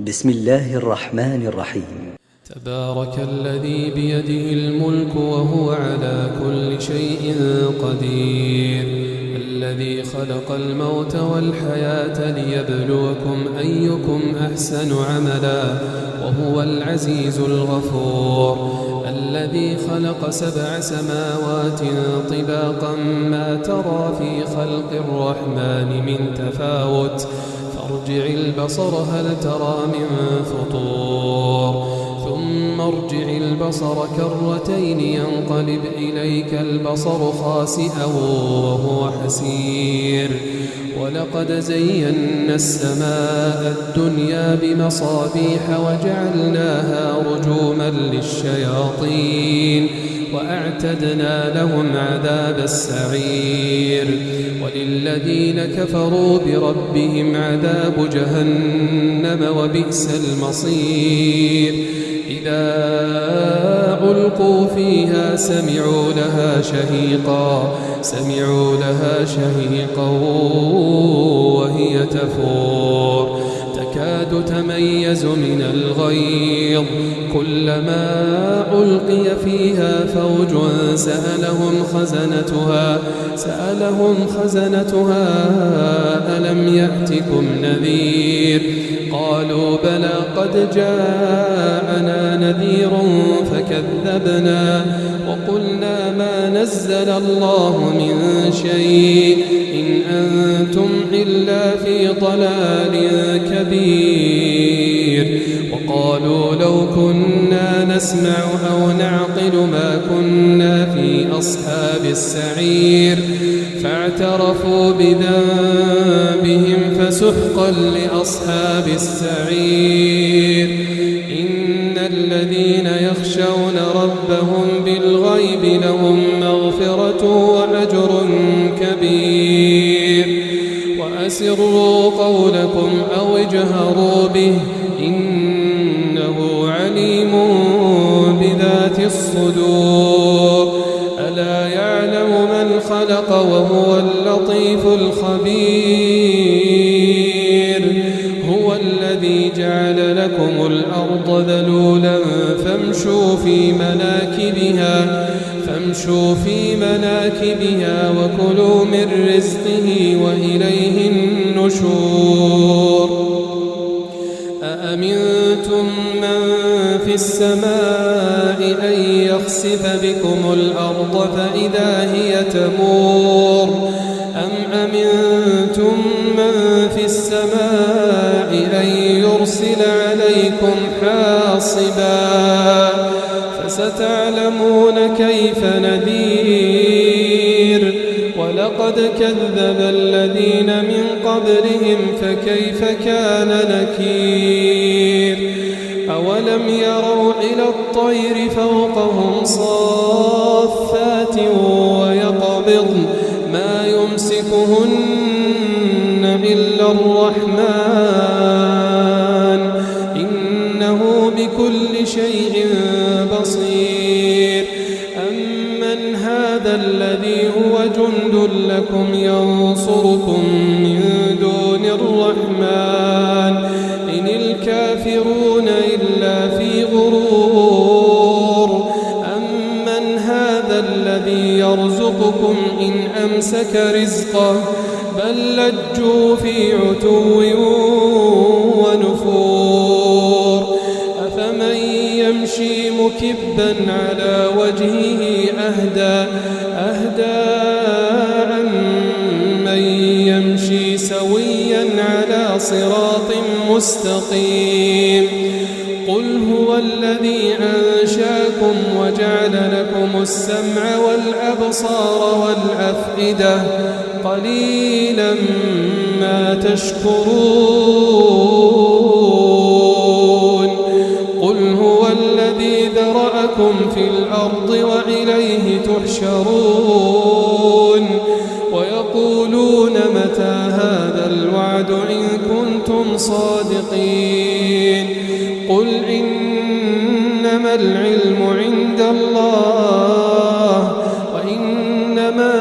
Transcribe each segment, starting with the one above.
بسم الله الرحمن الرحيم. تبارك الذي بيده الملك وهو على كل شيء قدير، الذي خلق الموت والحياة ليبلوكم أيكم أحسن عملا وهو العزيز الغفور، الذي خلق 7 سماوات طباقا ما ترى في خلق الرحمن من تفاوت، فارجع البصر هل ترى من فطور، ثم ارجع البصر كرتين ينقلب إليك البصر خاسئا وهو حسير، ولقد زينا السماء الدنيا بمصابيح وجعلناها رجوما للشياطين وأعتدنا لهم عذاب السعير، وللذين كفروا بربهم عذاب جهنم وبئس المصير، إذا ألقوا فيها سمعوا لها شهيقا وهي تفور، تكاد تميز من الغيظ، كلما ألقي فيها فوج سألهم خزنتها ألم يأتكم نذير، قالوا بلى قد جاءنا نذير فكذبنا وقلنا ما نزل الله من شيء إن أنتم إلا في ضلال كبير، وقالوا لو كنا نسمع أو نعقل ما كنا في أصحاب السعير، فاعترفوا بذنبهم فسحقا لأصحاب السعير، إن الذين يخشون ربهم بالغيب لهم مغفرة وأجر كبير، وأسروا قولكم أو اجهروا به إنه عليم بذات الصدور، ألا يعلم من خلق وهو اللطيف الخبير، هو الذي جعل لكم الأرض ذلولا فامشوا في مناكبها وكلوا من رزقه وإليه النشور، أأمنتم من في السماء أن يخسف بكم الأرض فإذا هي تمور، أم أمنتم من في السماء أن يرسل عليكم حاصبا، فستعلمون كيف نذير، ولقد كذب الذين من قبلهم فكيف كان نكير، أولم يروا إلى الطير فوقهم صافات ويقبضن ما يمسكهن إلا الرحمن إنه بكل شيء بصير، أمن هذا الذي هو جند لكم ينصركم من دون الرحمن إن الكافرون إلا في غرور، أمن هذا الذي يرزقكم إن أمسك رزقه بل لجوا في عتو ونفور، أفمن يمشي مكبا على وجهه أهدى أمن يمشي سويا على صراط مستقيم، قل هو الذي أنشاكم وجعل لكم السمع والأبصار والأفئدة قليلا ما تشكرون، قل هو الذي ذرأكم في الأرض وإليه تحشرون، ويقولون متى هذا الوعد إن كنتم صادقين، قل إنما العلم عند الله وإنما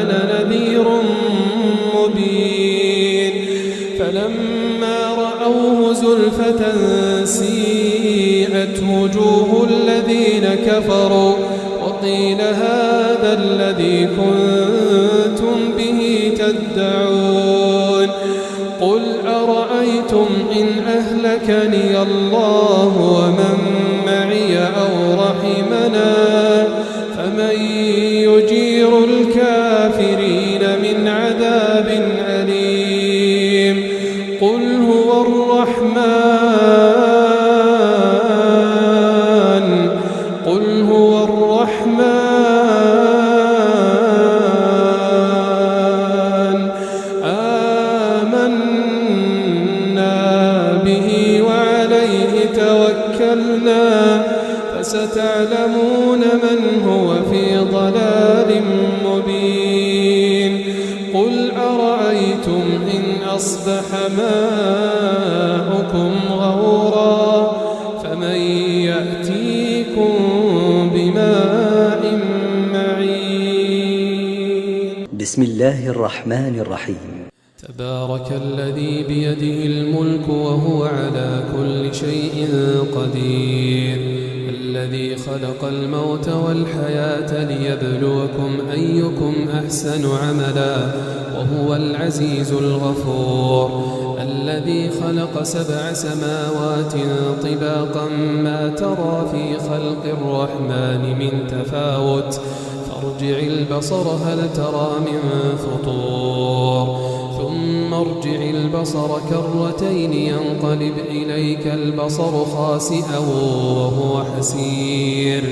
أنا نذير مبين، فلما رأوه زلفة سيئت وجوه الذين كفروا وقيل هذا الذي كنتم به تدعون قل أرأيتم إن أهلكني الله ومن معي أو رحمنا فمن يجير الكافرين من عذاب أليم قل هو الرحمن آمنا به وعليه توكلنا فستعلمون من هو في ضلال مبين قل أرأيتم إن أصبح ماؤكم غورا فمن يأتيكم بماء معين بسم الله الرحمن الرحيم تبارك الذي بيده الملك وهو على كل شيء قدير الذي خلق الموت والحياة ليبلوكم أيكم أحسن عملا وهو العزيز الغفور الذي خلق 7 سماوات طباقا ما ترى في خلق الرحمن من تفاوت فارجع البصر هل ترى من فطور ثم ارجع البصر كرتين ينقلب إليك البصر خاسئا وهو حسير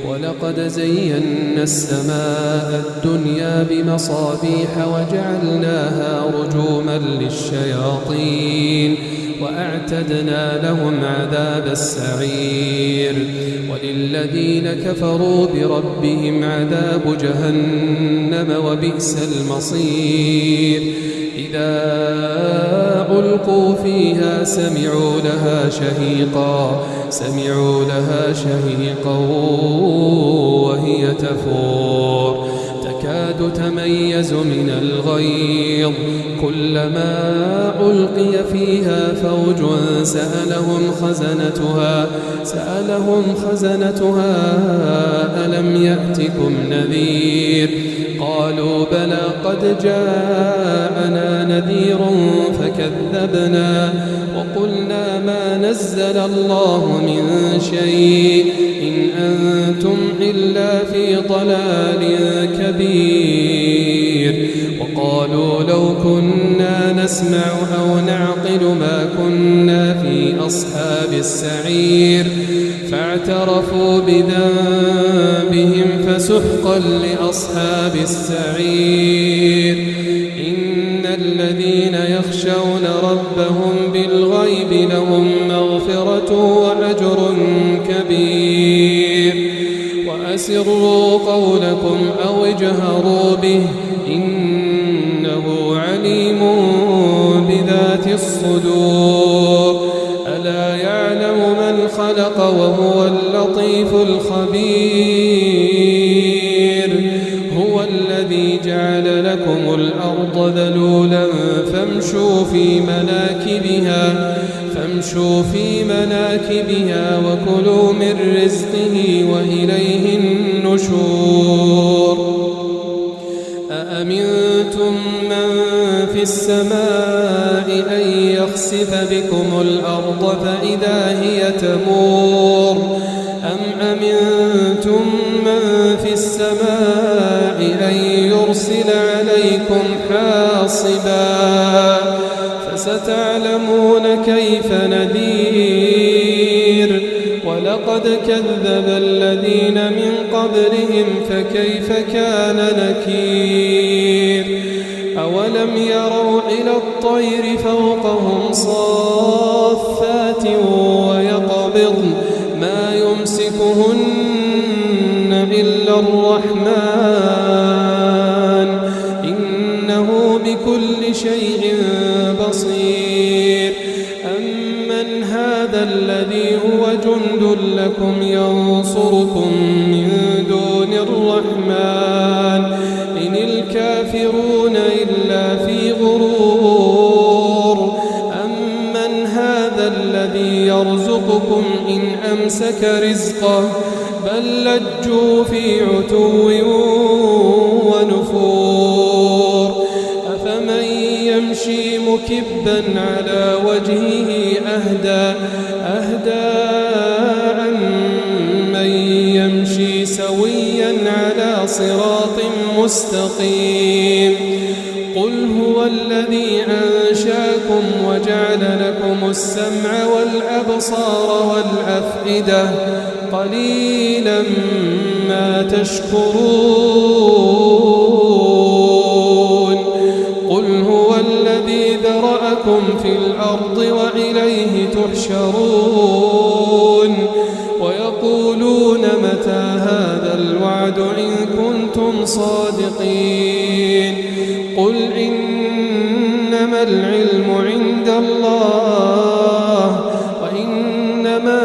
ولقد زينا السماء الدنيا بمصابيح وجعلناها رجوما للشياطين وأعتدنا لهم عذاب السعير وللذين كفروا بربهم عذاب جهنم وبئس المصير إذا ألقوا فيها سمعوا لها شهيقا وهي تفور تكاد تميز من الغيظ كلما ألقي فيها فوج سألهم خزنتها ألم يأتكم نذير قالوا بلى قد جاءنا نذير فكذبنا وقلنا ما نزل الله من شيء إن أنتم إلا في ضلال كبير وقالوا لو كنا نسمع أو نعقل ما كنا في أصحاب السعير فاعترفوا بذنبهم فسحقا لأصحاب السعير إن الذين يخشون ربهم بالغيب لهم مغفرة وأجر كبير وأسروا قولكم أو اجهروا به إنه عليم بذات الصدور ألا يعلم من خلق وهو اللطيف الخبير هو الذي جعل لكم الأرض ذلولا فامشوا في مناكبها وكلوا من رزقه وإليه النشور أأمنتم من في السماء أن يخسف بكم الأرض فإذا هي تمور أم أمنتم من في السماء أن يرسل عليكم حاصبا فستعلمون كيف نذير ولقد كذب الذين من قبلهم فكيف كان نكير أولم يروا إلى الطير فوقهم صافات ويقبضن ما يمسكهن إلا الرحمن إنه بكل شيء بصير أمن هذا الذي هو جند لكم ينصركم من دون الرحمن إن الكافرون إلا في غرور أمن هذا هذا الذي يرزقكم إن أمسك رزقه بل لجوا في عتو ونفور أفمن يمشي مكبا على وجهه أهدى أمن يمشي سويا على صراط مستقيم قل هو الذي أنشاكم وجعل لكم السمع والأبصار والأفئدة قليلا ما تشكرون قل هو الذي ذرأكم في الأرض وإليه تحشرون ويقولون متى هذا الوعد إن كنتم صادقين قل إنما العلم عند الله وإنما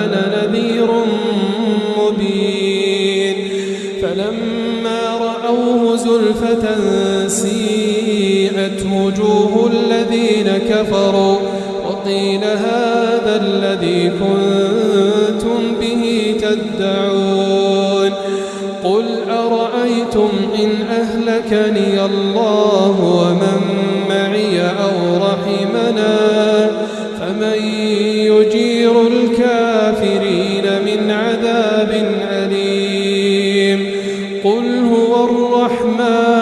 أنا نذير مبين فلما رأوه زلفة سيئت وجوه الذين كفروا وقيل هذا الذي كنتم به تدعون قل أرأيتم إن أهلكني الله ومن معي أو رحمنا فمن يجير الكافرين من عذاب أليم قل هو الرحمن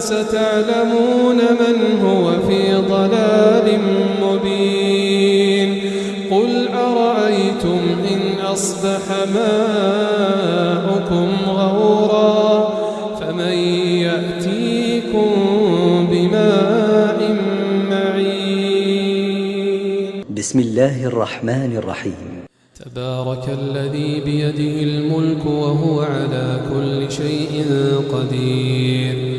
فستعلمون من هو في ضلال مبين قل أرأيتم إن أصبح ماؤكم غورا فمن يأتيكم بماء معين بسم الله الرحمن الرحيم تبارك الذي بيده الملك وهو على كل شيء قدير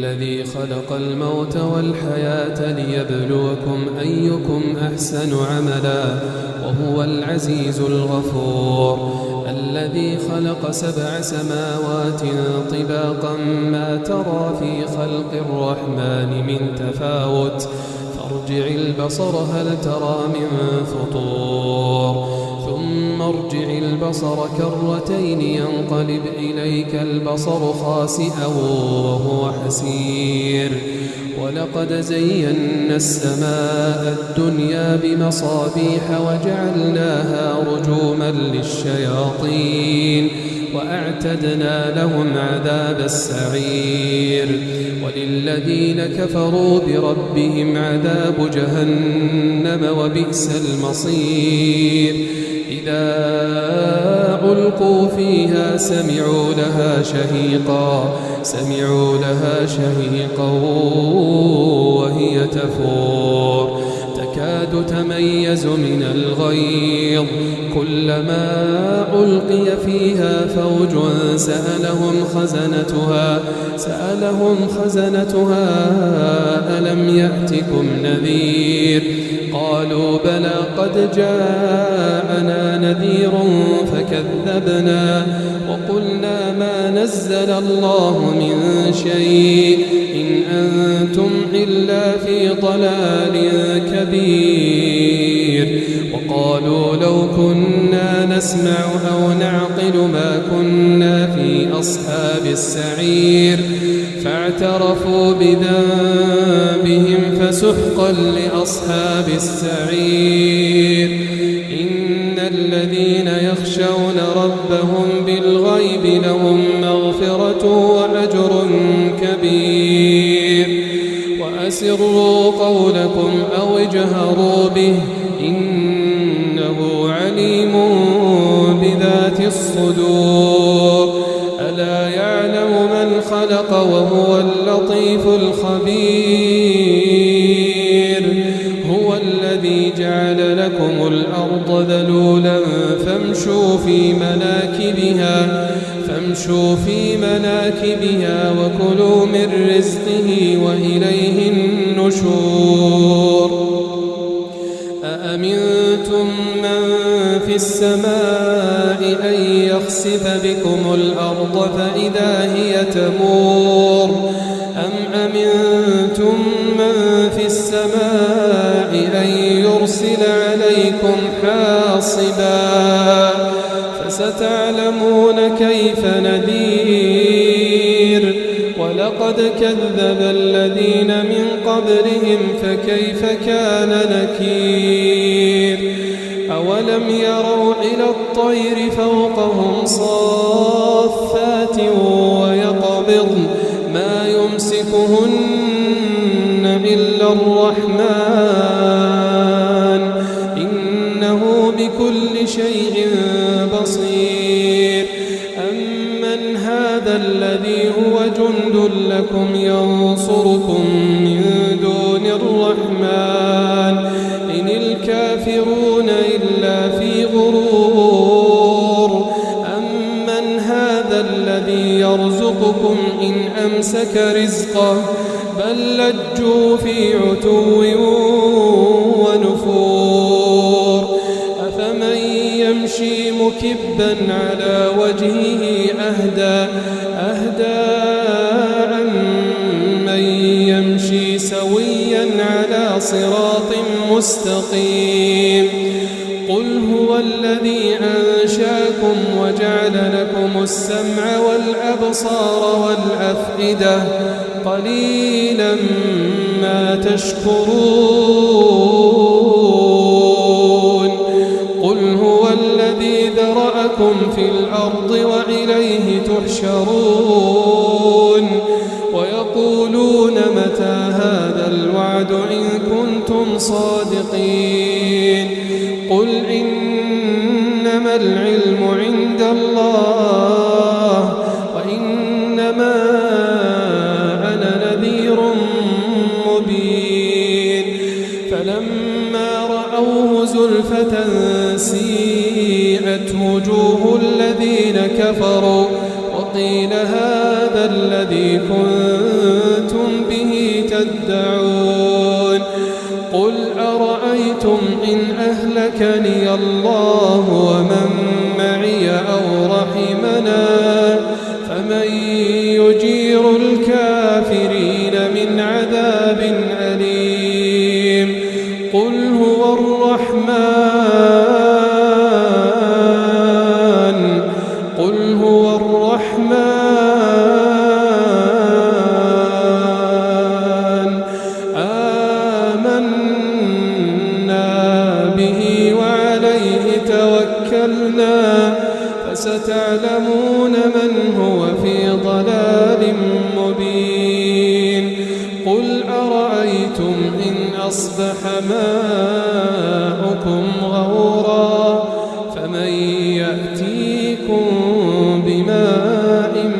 الذي خلق الموت والحياة ليبلوكم أيكم أحسن عملا وهو العزيز الغفور الذي خلق 7 سماوات طباقا ما ترى في خلق الرحمن من تفاوت فارجع البصر هل ترى من فطور ثم ارجع البصر كرتين ينقلب إليك البصر خاسئا وهو حسير ولقد زينا السماء الدنيا بمصابيح وجعلناها رجوما للشياطين وأعتدنا لهم عذاب السعير وللذين كفروا بربهم عذاب جهنم وبئس المصير إذا ألقوا فيها سمعوا لها شهيقا وهي تفور تكاد تميز من الغيظ كلما ألقي فيها فوج سألهم خزنتها ألم يأتكم نذير قالوا بلى قد جاءنا نذير فكذبنا وقلنا ما نزل الله من شيء إن أنتم إلا في ضلال كبير وقالوا لو كنا نسمع أو نعقل ما كنا في أصحاب السعير فاعترفوا بذنبهم فسحقا لأصحاب السعير إن الذين يخشون ربهم بالغيب لهم مغفرة وأجر كبير وأسروا قولكم أو اجهروا به إنه عليم بذات الصدور ألا يعلم من خلق وهو اللطيف الخبير هو الذي جعل لكم الأرض ذلولا فامشوا في مناكبها وكلوا من رزقه وإليه النشور النشور أأمنتم من في السماء أن يخسف بكم الأرض فإذا هي تمور أم أمنتم من في السماء أن يرسل عليكم حاصبا فستعلمون كيف نذير ولقد كذب الذين من قبلهم فكيف كان نكير أولم يروا إلى الطير فوقهم صافات ويقبضن ما يمسكهن إلا الرحمن إنه بكل شيء بصير أمن هذا الذي هو جند لكم ينصركم من دون الرحمن إن الكافرون إلا في غرور أمن هذا الذي يرزقكم إن أمسك رزقه بل لجوا في عتو ونفور أفمن يمشي مكبا على وجهه أهدى أمن يمشي سويا على صراط مستقيم قل هو الذي أنشاكم وجعل لكم السمع والأبصار والأفئدة قليلا ما تشكرون قل هو الذي ذرأكم في الأرض وإليه تحشرون ويقولون متى هذا الوعد إن كنتم صادقين قل إنما العلم عند الله وإنما أنا نذير مبين فلما رأوه زلفة سيئت وجوه الذين كفروا وقيل هذا الذي كنتم به تدعون قل أرأيتم إن أهلكني الله ومن معي أو رحمنا فمن يجير الكافرين من عذاب أليم قل هو الرحمن آمنا به وعليه توكلنا فستعلمون من هو في ضلال مبين قل أرأيتم إن أصبح ماؤكم غورا فمن يأتيكم بماء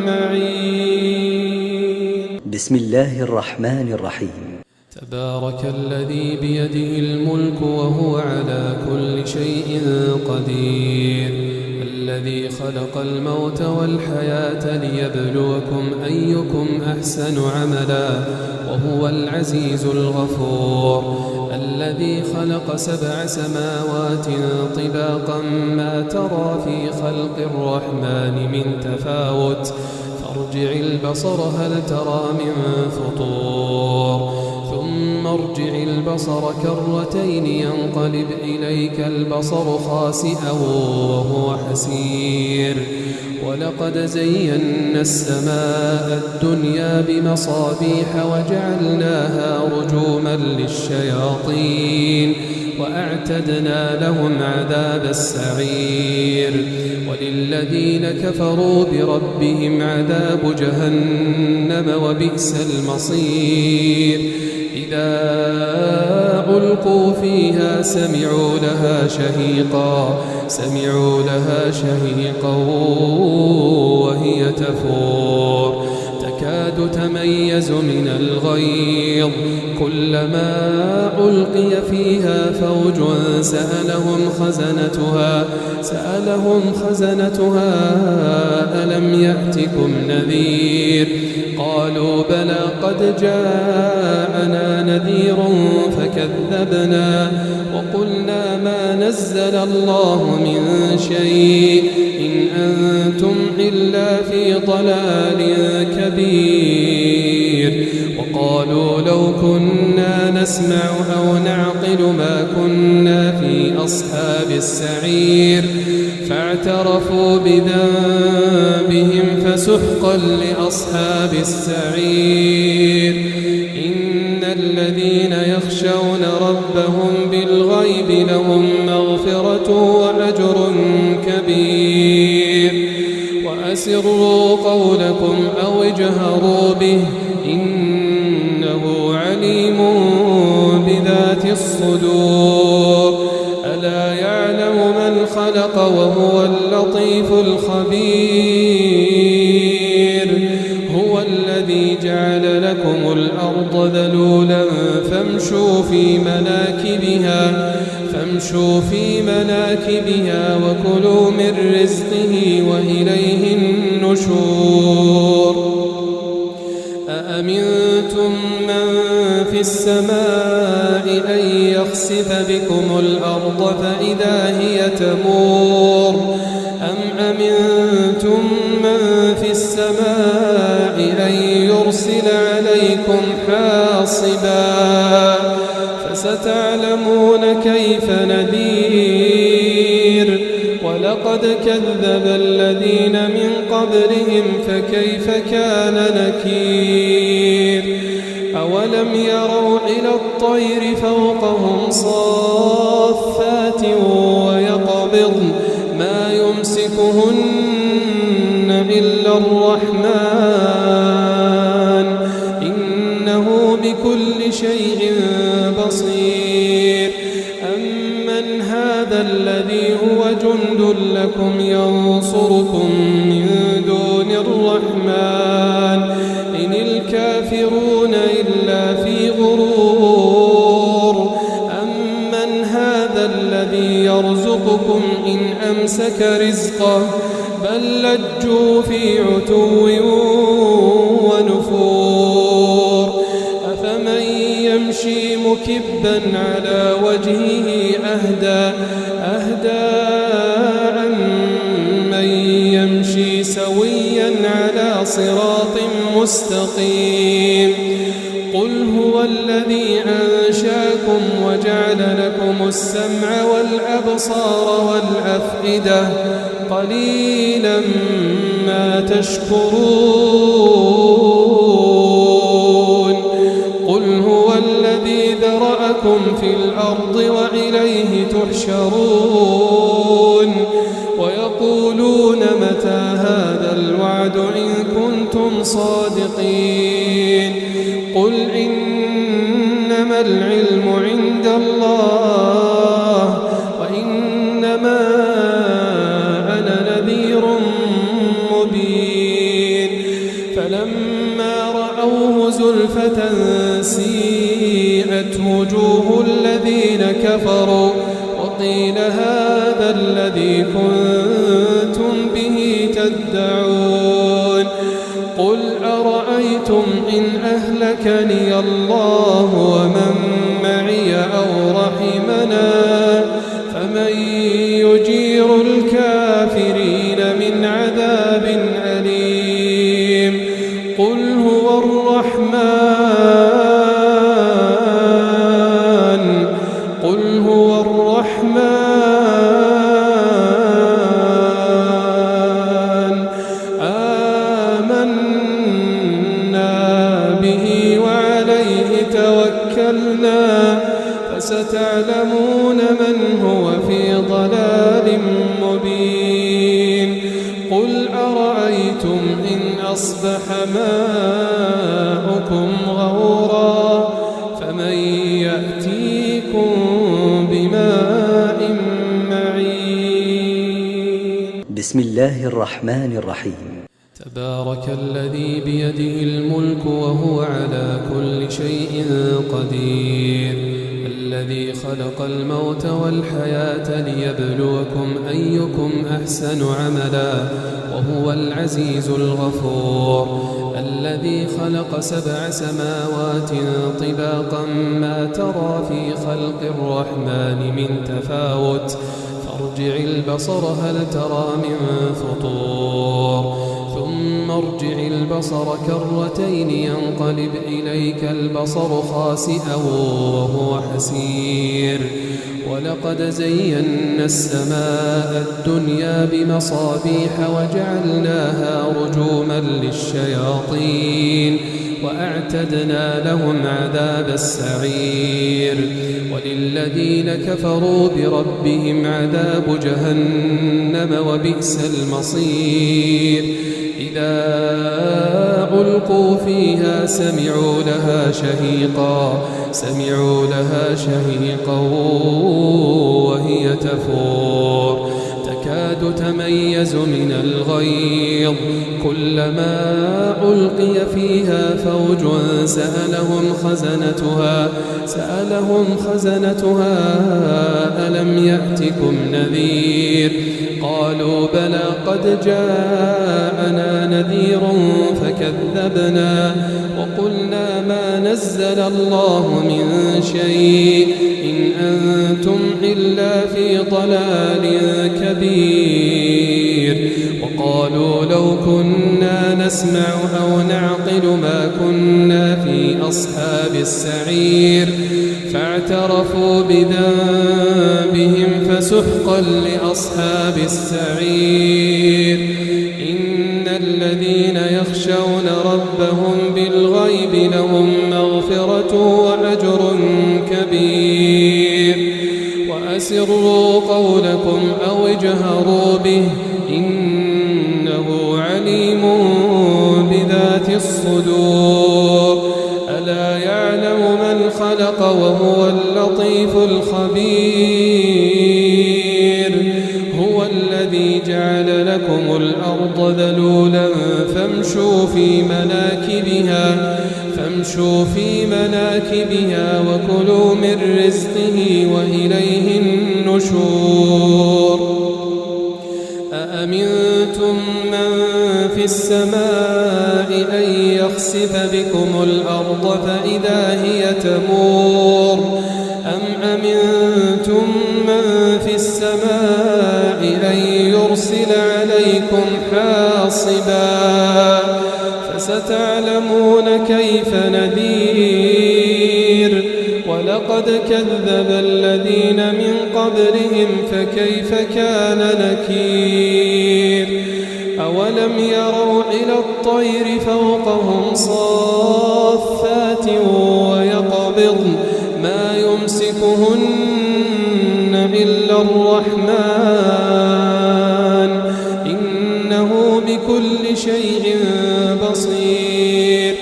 معين بسم الله الرحمن الرحيم تبارك الذي بيده الملك وهو على كل شيء قدير الذي خلق الموت والحياة ليبلوكم أيكم أحسن عملا وهو العزيز الغفور الذي خلق 7 سماوات طباقا ما ترى في خلق الرحمن من تفاوت فارجع البصر هل ترى من فطور ثم ارجع البصر كرتين ينقلب إليك البصر خاسئا وهو حسير ولقد زينا السماء الدنيا بمصابيح وجعلناها رجوما للشياطين وأعتدنا لهم عذاب السعير وللذين كفروا بربهم عذاب جهنم وبئس المصير إذا ألقوا فيها سمعوا لها شهيقا وهي تفور تكاد تميز من الغيظ كلما ألقي فيها فوج سألهم خزنتها ألم يأتكم نذير قالوا بلى قد جاءنا نذير فكذبنا وقلنا ما نزل الله من شيء إن أنتم إلا في ضلال كبير وقالوا لو كنا نسمع أو نعقل ما كنا في أصحاب السعير فاعترفوا بذنبهم فسحقا لأصحاب السعير إن الذين يخشون ربهم بالغيب لهم مغفرة وأجر كبير وأسروا قولكم أو اجهروا به إنه عليم بذات الصدور ألا يعلم من خلق وهو اللطيف الخبير هو الذي جعل لكم الأرض ذلولا فامشوا في مناكبها وكلوا من رزقه وإليه النشور أأمنتم من في السماء أن يخسف بكم الأرض فإذا هي تمور أم أمنتم من في السماء أن يرسل عليكم حاصبا فستعلمون كيف نذير ولقد كذب الذين من قبلهم فكيف كان نكير أولم يروا إلى الطير فوقهم صافات ويقبضن ما يمسكهن إلا الرحمن إنه بكل شيء بصير أمن هذا الذي هو جند لكم ينصركم من دون الرحمن إن الكافرون إلا في غرور أمن هذا الذي يرزقكم إن أمسك رزقه بل لجوا في عتو ونفور أفمن يمشي مكبا على وجهه أهدى أمن يمشي سويا على صراط مستقيم قل هو الذي أنشاكم وجعل لكم السمع والأبصار والأفئدة قليلا ما تشكرون قل هو الذي ذرأكم في الأرض وإليه تحشرون ويقولون متى هذا الوعد إن كنتم صادقين قل إنما العلم عند الله وإنما أنا نذير مبين فلما رأوه زلفة سيئت وجوه الذين كفروا وقيل هذا الذي كنتم به تدعون قل أرأيتم إن أهلكني الله ومن معي أو رحمنا فمن يجير الكافرين من عذاب أليم قل هو الرحمن آمنا به وعليه توكلنا فستعلمون من هو في ضلال مبين قل أرأيتم إن أصبح ماؤكم غورا فمن يأتيكم بماء معين بسم الله الرحمن الرحيم تبارك الذي بيده الملك وهو على كل شيء قدير الذي خلق الموت والحياة ليبلوكم أيكم أحسن عملا وهو العزيز الغفور الذي خلق 7 سماوات طباقا ما ترى في خلق الرحمن من تفاوت فارجع البصر هل ترى من فطور ثم ارجع البصر كرتين ينقلب إليك البصر خاسئا وهو حسير ولقد زينا السماء الدنيا بمصابيح وجعلناها رجوما للشياطين وأعتدنا لهم عذاب السعير وللذين كفروا بربهم عذاب جهنم وبئس المصير إذا ألقوا فيها سمعوا لها شهيقا وهي تفور تكاد تميز من الغيظ كلما ألقي فيها فوج سألهم خزنتها ألم يأتكم نذير قالوا بلى قد جاءنا نذير فكذبنا وقلنا ما نزل الله من شيء إن أنتم إلا في ضلال كبير وقالوا لو كنا نسمع أو نعقل ما كنا في أصحاب السعير فاعترفوا بذنبهم فسحقا لأصحاب السعير إن الذين يخشون ربهم بالغيب لهم مغفرة وأجر كبير وأسروا قولكم أو اجهروا به إنه عليم بذات الصدور ألا يعلم من خلق وهو اللطيف الخبير هو الذي جعل لكم الأرض ذلولا فامشوا في مناكبها وكلوا من رزقه وإليه النشور أأمنتم من في السماء أن يخسف بكم الأرض فإذا هي تمور أم أمنتم من في السماء أن يرسل عليكم حاصبا فستعلمون كيف نذير ولقد كذب الذين من قبلهم فكيف كان نكير أولم يروا إلى الطير فوقهم صافات ويقبضن ما يمسكهن إلا الرحمن إنه بكل شيء بصير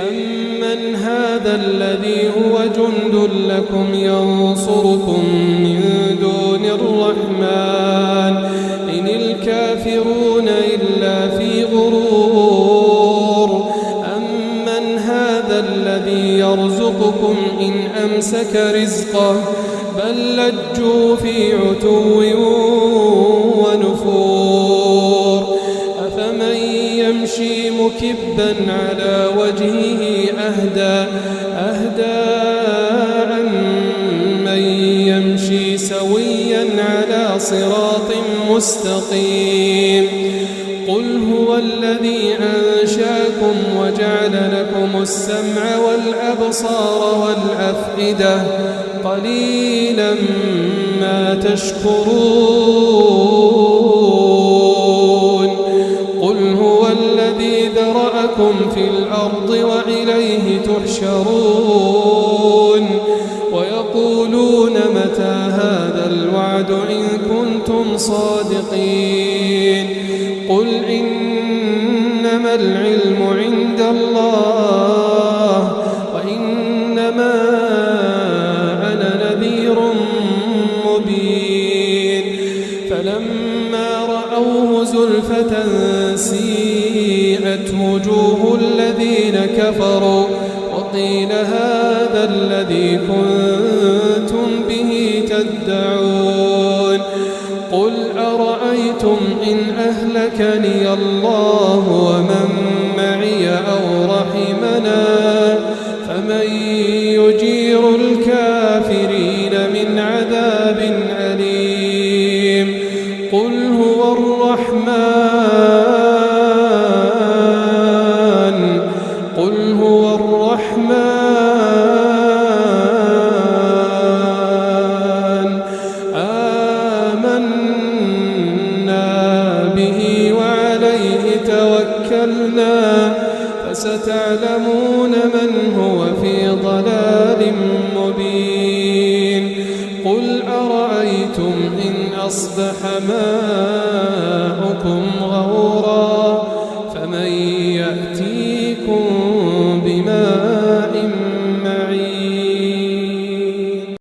أمن هذا الذي هو جند لكم ينصركم من دون الرحمن إن الكافرون إلا في غرور أمن هذا الذي يرزقكم إن أمسك رزقه بل لجوا في عتو ونفور أفمن يمشي مكبا على وجهه أهدى أمن يمشي سويا على صراط مستقيم قل هو الذي أنشاكم وجعل لكم السمع والأبصار والأفئدة قليلا ما تشكرون قل هو الذي ذرأكم في الأرض وإليه تحشرون ويقولون متى هذا الوعد إن كنتم صادقين قل إنما العلم عند الله وإنما أنا نذير مبين فلما رأوه زلفة سيئت وجوه الذين كفروا وقيل هذا الذي كنتم به تدعون قل أرأيتم إن أهلكني الله ومن معي أو الكافرين من عذاب أليم قل هو الرحمن آمنا به وعليه توكلنا فستعلمون من هو في ضلال مبين قل أرأيتم إن أصبح ماؤكم غورا